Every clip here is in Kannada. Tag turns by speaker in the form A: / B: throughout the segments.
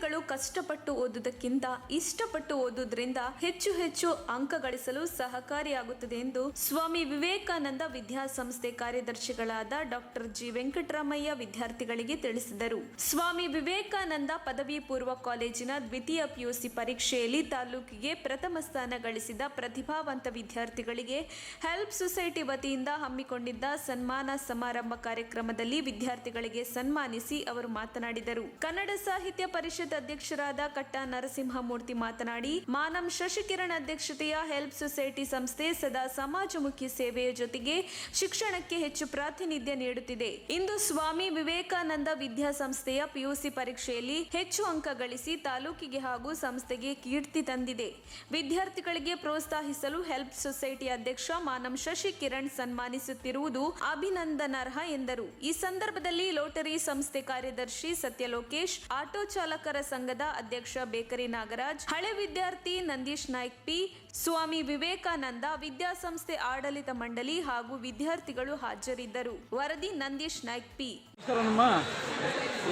A: ವಿದ್ಯಾರ್ಥಿಗಳು ಕಷ್ಟಪಟ್ಟು ಓದುವುದಕ್ಕಿಂತ ಇಷ್ಟಪಟ್ಟು ಓದುವುದರಿಂದ ಹೆಚ್ಚು ಹೆಚ್ಚು ಅಂಕ ಗಳಿಸಲು ಸಹಕಾರಿಯಾಗುತ್ತದೆ ಎಂದು ಸ್ವಾಮಿ ವಿವೇಕಾನಂದ ವಿದ್ಯಾಸಂಸ್ಥೆ ಕಾರ್ಯದರ್ಶಿಗಳಾದ ಡಾಕ್ಟರ್ ಜಿ ವೆಂಕಟರಾಮಯ್ಯ ವಿದ್ಯಾರ್ಥಿಗಳಿಗೆ ತಿಳಿಸಿದರು. ಸ್ವಾಮಿ ವಿವೇಕಾನಂದ ಪದವಿ ಪೂರ್ವ ಕಾಲೇಜಿನ ದ್ವಿತೀಯ ಪಿಯುಸಿ ಪರೀಕ್ಷೆಯಲ್ಲಿ ತಾಲೂಕಿಗೆ ಪ್ರಥಮ ಸ್ಥಾನ ಗಳಿಸಿದ ಪ್ರತಿಭಾವಂತ ವಿದ್ಯಾರ್ಥಿಗಳಿಗೆ ಹೆಲ್ಪ್ ಸೊಸೈಟಿ ವತಿಯಿಂದ ಹಮ್ಮಿಕೊಂಡಿದ್ದ ಸನ್ಮಾನ ಸಮಾರಂಭ ಕಾರ್ಯಕ್ರಮದಲ್ಲಿ ವಿದ್ಯಾರ್ಥಿಗಳಿಗೆ ಸನ್ಮಾನಿಸಿ ಅವರು ಮಾತನಾಡಿದರು. ಕನ್ನಡ ಸಾಹಿತ್ಯ ಪರಿಷತ್ ಅಧ್ಯಕ್ಷರಾದ ಕಟ್ಟಾ ನರಸಿಂಹಮೂರ್ತಿ ಮಾತನಾಡಿ, ಮಾನಂ ಶಶಿಕಿರಣ್ ಅಧ್ಯಕ್ಷತೆಯ ಹೆಲ್ಪ್ ಸೊಸೈಟಿ ಸಂಸ್ಥೆ ಸದಾ ಸಮಾಜಮುಖಿ ಸೇವೆಯ ಜೊತೆಗೆ ಶಿಕ್ಷಣಕ್ಕೆ ಹೆಚ್ಚು ಪ್ರಾತಿನಿಧ್ಯ ನೀಡುತ್ತಿದೆ. ಇಂದು ಸ್ವಾಮಿ ವಿವೇಕಾನಂದ ವಿದ್ಯಾಸಂಸ್ಥೆಯ ಪಿಯುಸಿ ಪರೀಕ್ಷೆಯಲ್ಲಿ ಹೆಚ್ಚು ಅಂಕ ಗಳಿಸಿ ತಾಲೂಕಿಗೆ ಹಾಗೂ ಸಂಸ್ಥೆಗೆ ಕೀರ್ತಿ ತಂದಿದೆ. ವಿದ್ಯಾರ್ಥಿಗಳಿಗೆ ಪ್ರೋತ್ಸಾಹಿಸಲು ಹೆಲ್ಪ್ ಸೊಸೈಟಿ ಅಧ್ಯಕ್ಷ ಮಾನಂ ಶಶಿಕಿರಣ್ ಸನ್ಮಾನಿಸುತ್ತಿರುವುದು ಅಭಿನಂದನಾರ್ಹ ಎಂದರು. ಈ ಸಂದರ್ಭದಲ್ಲಿ ಲೋಟರಿ ಸಂಸ್ಥೆ ಕಾರ್ಯದರ್ಶಿ ಸತ್ಯಲೋಕೇಶ್, ಆಟೋ ಚಾಲಕರ ಸಂಘದ ಅಧ್ಯಕ್ಷ ಬೇಕರಿ ನಾಗರಾಜ್, ಹಳೆ ವಿದ್ಯಾರ್ಥಿ ನಂದೀಶ್ ನಾಯ್ಕ್ ಪಿ, ಸ್ವಾಮಿ ವಿವೇಕಾನಂದ ವಿದ್ಯಾಸಂಸ್ಥೆ ಆಡಳಿತ ಮಂಡಳಿ ಹಾಗೂ ವಿದ್ಯಾರ್ಥಿಗಳು ಹಾಜರಿದ್ದರು. ವರದಿ ನಂದೀಶ್ ನಾಯ್ಕ್ ಪಿ.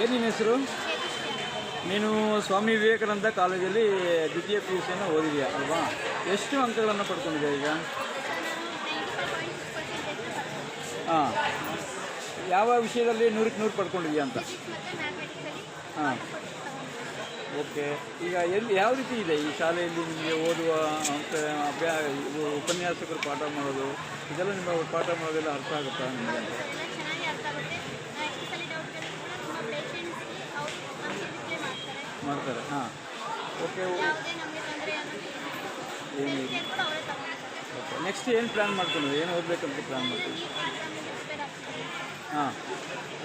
B: ಏನಿನ ಹೆಸರು? ನೀನು ಸ್ವಾಮಿ ವಿವೇಕಾನಂದ ಕಾಲೇಜಲ್ಲಿ ದ್ವಿತೀಯ ಪಿಯುಸಿಯನ್ನು ಓದಿದೆಯಾ ಅಲ್ವಾ? ಎಷ್ಟು ಅಂಕಗಳನ್ನು ಪಡ್ಕೊಂಡಿದ್ಯಾ ಈಗ? ಹಾಂ, ಯಾವ ವಿಷಯದಲ್ಲಿ 100ಕ್ಕೆ 100 ಪಡ್ಕೊಂಡಿದ್ಯಾ ಅಂತ? ಹಾಂ, ಓಕೆ. ಈಗ ಯಾವ ರೀತಿ ಇದೆ ಈ ಶಾಲೆಯಲ್ಲಿ ನಿಮಗೆ ಓದುವ ಉಪನ್ಯಾಸಕರು ಪಾಠ ಮಾಡೋದು ಇದೆಲ್ಲ ನಿಮ್ಮ ಪಾಠ ಮಾಡೋದೆಲ್ಲ ಅರ್ಥ ಆಗುತ್ತಾ ನಿಮಗೆ? ಮಾಡ್ತಾರೆ. ಹಾಂ, ಓಕೆ. ಏನಿಲ್ಲ. ಓಕೆ, ನೆಕ್ಸ್ಟ್ ಏನು ಪ್ಲ್ಯಾನ್ ಮಾಡ್ಕೊಂಡಿದ್ದೀವಿ? ಏನು ಓದಬೇಕಂತ ಪ್ಲ್ಯಾನ್ ಮಾಡ್ತೀವಿ? ಹಾಂ,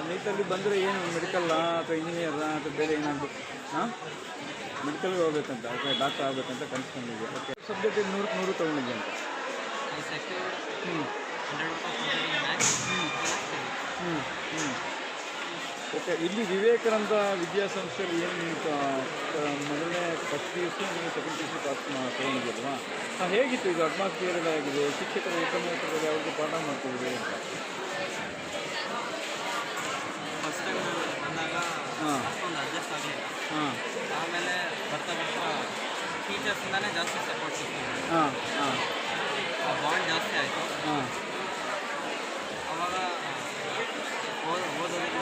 B: ನೀಟಲ್ಲಿ ಬಂದರೆ ಏನು ಮೆಡಿಕಲ್ಲಾ ಅಥವಾ ಇಂಜಿನಿಯರಾ ಅಥವಾ ಬೇರೆ ಏನಾದರೂ? ಹಾಂ, ಮೆಡಿಕಲ್ಗೆ ಹೋಗ್ಬೇಕಂತ, ಓಕೆ, ಡಾಕ್ಟರ್ ಆಗಬೇಕಂತ ಕನ್ಸ್ಕೊಂಡಿದ್ದೆ. ಓಕೆ, ಸಬ್ಜೆಕ್ಟಿಗೆ 100ಕ್ಕೆ 100 ತೊಗೊಂಡಿದ್ದೆ ಅಂತ. ಓಕೆ. ಇಲ್ಲಿ ವಿವೇಕಾನಂದ ವಿದ್ಯಾಸಂಸ್ಥೆಯಲ್ಲಿ ಏನು ಮೊದಲನೇ ಫಸ್ಟ್ ಪಿಯುಸಿ ನೀವು ಸೆಕೆಂಡ್ ಪಿಯುಸಿ ಪಾಸ್ ತೊಗೊಂಡಿದ್ದೀರಲ್ವಾ? ಹೇಗಿತ್ತು ಇದು? ಅಟ್ಮಾಸ್ಫಿಯರ್ ಎಲ್ಲ ಆಗಿದೆ, ಶಿಕ್ಷಕರು ಉಪನ್ಯಾಸಕರು ಯಾವುದು ಪಾಠ ಮಾಡ್ತಿದ್ದೀವಿ ಅಂತ?
C: ಫಸ್ಟ್ ಟೈಮ್ ಬಂದಾಗ ಅಷ್ಟೊಂದು ಅಡ್ಜಸ್ಟ್ ಆಗಲಿಲ್ಲ. ಆಮೇಲೆ ಬರ್ತಾ ಬರ್ತಾ ಟೀಚರ್ಸಿಂದಾನೇ ಜಾಸ್ತಿ ಸಪೋರ್ಟ್ ಸಿಗ್ತದೆ. ಬಾಂಡ್ ಜಾಸ್ತಿ ಆಯಿತು. ಆವಾಗ ಓದೋದಕ್ಕೆ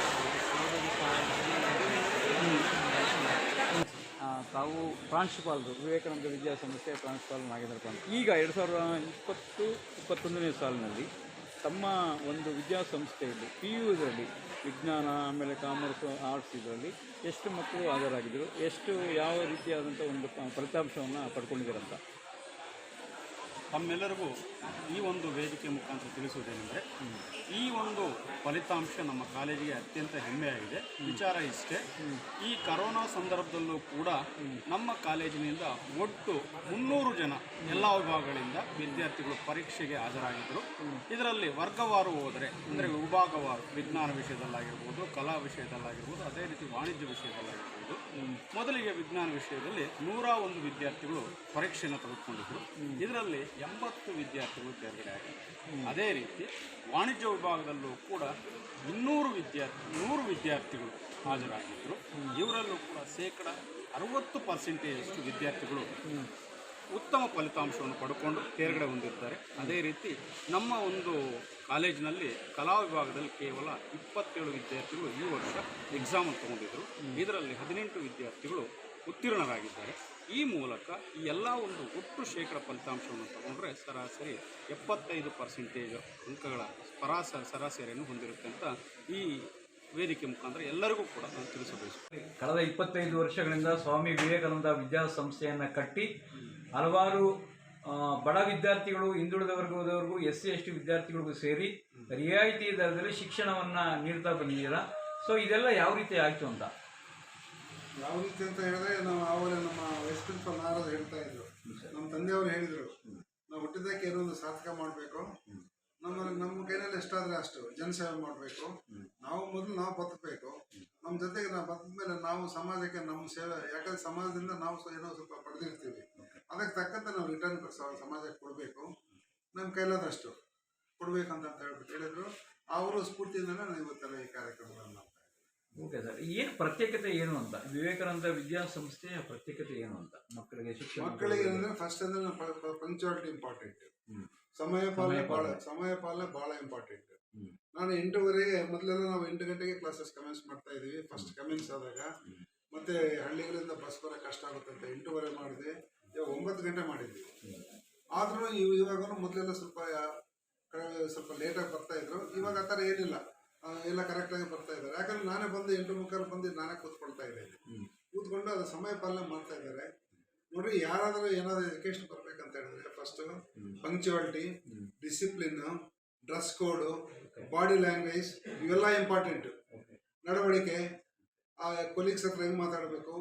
B: ತಾವು ಪ್ರಾಂಶುಪಾಲರು ವಿವೇಕಾನಂದ ವಿದ್ಯಾಸಂಸ್ಥೆಯ ಪ್ರಾಂಶುಪಾಲನಾಗಿದ್ದಾರೆ. ಈಗ 2020-21ನೇ ಸಾಲಿನಲ್ಲಿ ತಮ್ಮ ಒಂದು ವಿದ್ಯಾಸಂಸ್ಥೆಯಲ್ಲಿ PU-ದಲ್ಲಿ ವಿಜ್ಞಾನ, ಆಮೇಲೆ ಕಾಮರ್ಸ್, ಆರ್ಟ್ಸ್ ಇದರಲ್ಲಿ ಎಷ್ಟು ಮಕ್ಕಳು ಹಾಜರಾಗಿದ್ದರು, ಎಷ್ಟು ಯಾವ ರೀತಿಯಾದಂಥ ಒಂದು ಫಲಿತಾಂಶವನ್ನು ಪಡ್ಕೊಂಡಿದ್ದೀರಂತ
D: ತಮ್ಮೆಲ್ಲರಿಗೂ ಈ ಒಂದು ವೇದಿಕೆ ಮುಖಾಂತರ ತಿಳಿಸುವುದೇನೆಂದರೆ, ಈ ಒಂದು ಫಲಿತಾಂಶ ನಮ್ಮ ಕಾಲೇಜಿಗೆ ಅತ್ಯಂತ ಹೆಮ್ಮೆಯಾಗಿದೆ. ವಿಚಾರ ಇಷ್ಟೇ, ಈ ಕರೋನಾ ಸಂದರ್ಭದಲ್ಲೂ ಕೂಡ ನಮ್ಮ ಕಾಲೇಜಿನಿಂದ ಒಟ್ಟು 300 ಜನ ಎಲ್ಲ ವಿಭಾಗಗಳಿಂದ ವಿದ್ಯಾರ್ಥಿಗಳು ಪರೀಕ್ಷೆಗೆ ಹಾಜರಾಗಿದ್ದರು. ಇದರಲ್ಲಿ ವರ್ಗವಾರು ಹೋದರೆ ಅಂದರೆ ವಿಭಾಗವಾರು ವಿಜ್ಞಾನ ವಿಷಯದಲ್ಲಾಗಿರ್ಬೋದು, ಕಲಾ ವಿಷಯದಲ್ಲಾಗಿರ್ಬೋದು, ಅದೇ ರೀತಿ ವಾಣಿಜ್ಯ ವಿಷಯದಲ್ಲಾಗಿರ್ಬೋದು. ಮೊದಲಿಗೆ ವಿಜ್ಞಾನ ವಿಷಯದಲ್ಲಿ 101 ವಿದ್ಯಾರ್ಥಿಗಳು ಪರೀಕ್ಷೆಯನ್ನು ತೆಗೆದುಕೊಂಡಿದ್ದರು. ಇದರಲ್ಲಿ 80 ವಿದ್ಯಾರ್ಥಿಗಳು ತೇರ್ಗಡೆ ಆಗಿದ್ದಾರೆ. ಅದೇ ರೀತಿ ವಾಣಿಜ್ಯ ವಿಭಾಗದಲ್ಲೂ ಕೂಡ 100 ವಿದ್ಯಾರ್ಥಿಗಳು ಹಾಜರಾಗಿದ್ದರು. ಇವರಲ್ಲೂ ಕೂಡ 60% ವಿದ್ಯಾರ್ಥಿಗಳು ಉತ್ತಮ ಫಲಿತಾಂಶವನ್ನು ಪಡ್ಕೊಂಡು ತೇರ್ಗಡೆ ಹೊಂದಿದ್ದಾರೆ. ಅದೇ ರೀತಿ ನಮ್ಮ ಒಂದು ಕಾಲೇಜಿನಲ್ಲಿ ಕಲಾ ವಿಭಾಗದಲ್ಲಿ ಕೇವಲ 27 ವಿದ್ಯಾರ್ಥಿಗಳು ಈ ವರ್ಷ ಎಕ್ಸಾಮನ್ನು ತಗೊಂಡಿದ್ದರು. ಇದರಲ್ಲಿ 18 ವಿದ್ಯಾರ್ಥಿಗಳು ಉತ್ತೀರ್ಣರಾಗಿದ್ದಾರೆ. ಈ ಮೂಲಕ ಈ ಎಲ್ಲ ಒಂದು ಒಟ್ಟು ಶೇಕಡ ಫಲಿತಾಂಶವನ್ನು ತಗೊಂಡ್ರೆ ಸರಾಸರಿ 75% ಅಂಕಗಳ ಸರಾಸರಿಯನ್ನು ಹೊಂದಿರುತ್ತೆ ಅಂತ ಈ ವೇದಿಕೆ ಮುಖಾಂತರ ಎಲ್ಲರಿಗೂ ಕೂಡ ನಾನು ತಿಳಿಸಬೇಕು.
B: ಕಳೆದ 25 ವರ್ಷಗಳಿಂದ ಸ್ವಾಮಿ ವಿವೇಕಾನಂದ ವಿದ್ಯಾಸಂಸ್ಥೆಯನ್ನು ಕಟ್ಟಿ ಹಲವಾರು ಬಡ ವಿದ್ಯಾರ್ಥಿಗಳು, ಹಿಂದುಳಿದ ವರ್ಗದವರಿಗೂ, SC ST ವಿದ್ಯಾರ್ಥಿಗಳಿಗೂ ಸೇರಿ ರಿಯಾಯಿತಿ ದರದಲ್ಲಿ ಶಿಕ್ಷಣವನ್ನು ನೀಡ್ತಾ ಬಂದಿದ್ದೀರಾ. ಸೊ ಇದೆಲ್ಲ ಯಾವ ರೀತಿ ಆಯಿತು ಅಂತ?
E: ಯಾವ ರೀತಿ ಅಂತ ಹೇಳಿದ್ರೆ, ನಾವು ಆವಾಗ ನಮ್ಮ ವೈಸ್ ಪ್ರಿನ್ಸಿಪಲ್ ನಾರದು ಹೇಳ್ತಾ ಇದ್ರು, ನಮ್ಮ ತಂದೆಯವರು ಹೇಳಿದರು, ನಾವು ಹುಟ್ಟಿದ್ದಕ್ಕೆ ಏನೋ ಒಂದು ಸಾರ್ಥಕ ಮಾಡಬೇಕು, ನಮ್ಮ ಕೈನಲ್ಲಿ ಎಷ್ಟಾದರೆ ಅಷ್ಟು ಜನಸೇವೆ ಮಾಡಬೇಕು, ನಾವು ಮೊದಲು ನಾವು ಬದುಕಬೇಕು, ನಮ್ಮ ಜೊತೆಗೆ ನಾವು ಬದುಕಿದ ಮೇಲೆ ನಾವು ಸಮಾಜಕ್ಕೆ ನಮ್ಮ ಸೇವೆ, ಯಾಕಂದರೆ ಸಮಾಜದಿಂದ ನಾವು ಏನೋ ಸ್ವಲ್ಪ ಪಡೆದಿರ್ತೀವಿ, ಅದಕ್ಕೆ ತಕ್ಕಂತೆ ನಾವು ರಿಟರ್ನ್ ಸಮಾಜಕ್ಕೆ ಕೊಡಬೇಕು, ನಮ್ಮ ಕೈಲಾದಷ್ಟು ಕೊಡಬೇಕಂತ ಹೇಳ್ಬಿಟ್ಟು ಹೇಳಿದ್ರು. ಅವರು ಸ್ಫೂರ್ತಿಯಿಂದಲೇ ನಾವು ಇವತ್ತೆಲ್ಲ ಈ ಕಾರ್ಯಕ್ರಮಗಳನ್ನು ಮಾಡ್ತಾ ಇದ್ದೀವಿ.
B: ಓಕೆ ಸರ್, ಏನು ಪ್ರತ್ಯೇಕತೆ ಏನು ಅಂತ ವಿವೇಕಾನಂದ ವಿದ್ಯಾಸಂಸ್ಥೆಯ ಪ್ರತ್ಯೇಕತೆ ಏನು ಅಂತ ಮಕ್ಕಳಿಗೆ ಶಿಕ್ಷಣ
E: ಮಕ್ಕಳಿಗೆ ಏನಂದ್ರೆ ಫಸ್ಟ್ ಅಂದ್ರೆ ಪಂಕ್ಚುಯಾಲಿಟಿ ಇಂಪಾರ್ಟೆಂಟ್, ಸಮಯ ಪಾಲನೆ ಬಹಳ ಇಂಪಾರ್ಟೆಂಟ್. ನಾನು 8:30 ಮೊದಲೆಲ್ಲ ನಾವು 8 ಗಂಟೆಗೆ ಕ್ಲಾಸಸ್ ಕಮೆನ್ಸ್ ಮಾಡ್ತಾ ಇದೀವಿ. ಫಸ್ಟ್ ಕಮೆನ್ಸ್ ಆದಾಗ ಮತ್ತೆ ಹಳ್ಳಿಗಳಿಂದ ಬಸ್ ಬರೋಕೆ ಕಷ್ಟ ಆಗುತ್ತೆ ಅಂತ 8:30 ಮಾಡಿದೆ. ಇವಾಗ 9 ಗಂಟೆ ಮಾಡಿದ್ವಿ. ಆದ್ರೂ ಇವಾಗ ಮೊದಲೆಲ್ಲ ಸ್ವಲ್ಪ ಲೇಟಾಗಿ ಬರ್ತಾ ಇದ್ರು. ಇವಾಗ ಆ ಥರ ಏನಿಲ್ಲ, ಎಲ್ಲ ಕರೆಕ್ಟಾಗಿ ಬರ್ತಾ ಇದ್ದಾರೆ. ಯಾಕಂದ್ರೆ ನಾನೇ ಬಂದು 8:45 ಬಂದು ನಾನೇ ಕೂತ್ಕೊಳ್ತಾ ಇದ್ದೇನೆ. ಕೂತ್ಕೊಂಡು ಅದು ಸಮಯ ಪಾಲನೆ ಮಾಡ್ತಾ ಇದ್ದಾರೆ. ನೋಡ್ರಿ, ಯಾರಾದರೂ ಏನಾದರೂ ಎಜುಕೇಶನ್ ಬರ್ಬೇಕಂತ ಹೇಳಿದ್ರೆ ಫಸ್ಟ್ ಪಂಕ್ಚುಯಾಲಿಟಿ, ಡಿಸಿಪ್ಲಿನ್, ಡ್ರೆಸ್ ಕೋಡು, ಬಾಡಿ ಲ್ಯಾಂಗ್ವೇಜ್ ಇವೆಲ್ಲ ಇಂಪಾರ್ಟೆಂಟ್. ನಡವಳಿಕೆ, ಕೊಲೀಗ್ಸ್ ಹತ್ರ ಹೆಂಗ್ ಮಾತಾಡಬೇಕು.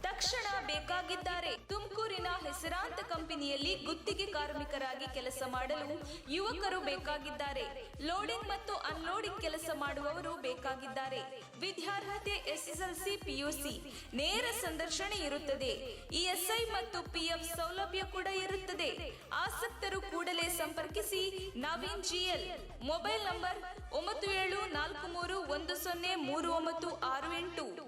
A: ತಕ್ಷಣ ಬೇಕಾಗಿದ್ದಾರೆ. ತುಮಕೂರಿನ ಹೆಸರಾಂತ ಕಂಪನಿಯಲ್ಲಿ ಗುತ್ತಿಗೆ ಕಾರ್ಮಿಕರಾಗಿ ಕೆಲಸ ಮಾಡಲು ಯುವಕರು ಬೇಕಾಗಿದ್ದಾರೆ. ಲೋಡಿಂಗ್ ಮತ್ತು ಅನ್ಲೋಡಿಂಗ್ ಕೆಲಸ ಮಾಡುವವರು ಬೇಕಾಗಿದ್ದಾರೆ. ವಿದ್ಯಾರ್ಹತೆ SSLC PUC. ನೇರ ಸಂದರ್ಶನ ಇರುತ್ತದೆ. ESI ಮತ್ತು PF ಸೌಲಭ್ಯ ಕೂಡ ಇರುತ್ತದೆ. ಆಸಕ್ತರು ಕೂಡಲೇ ಸಂಪರ್ಕಿಸಿ. ನವೀನ್ GL. Mobile number 9743103968.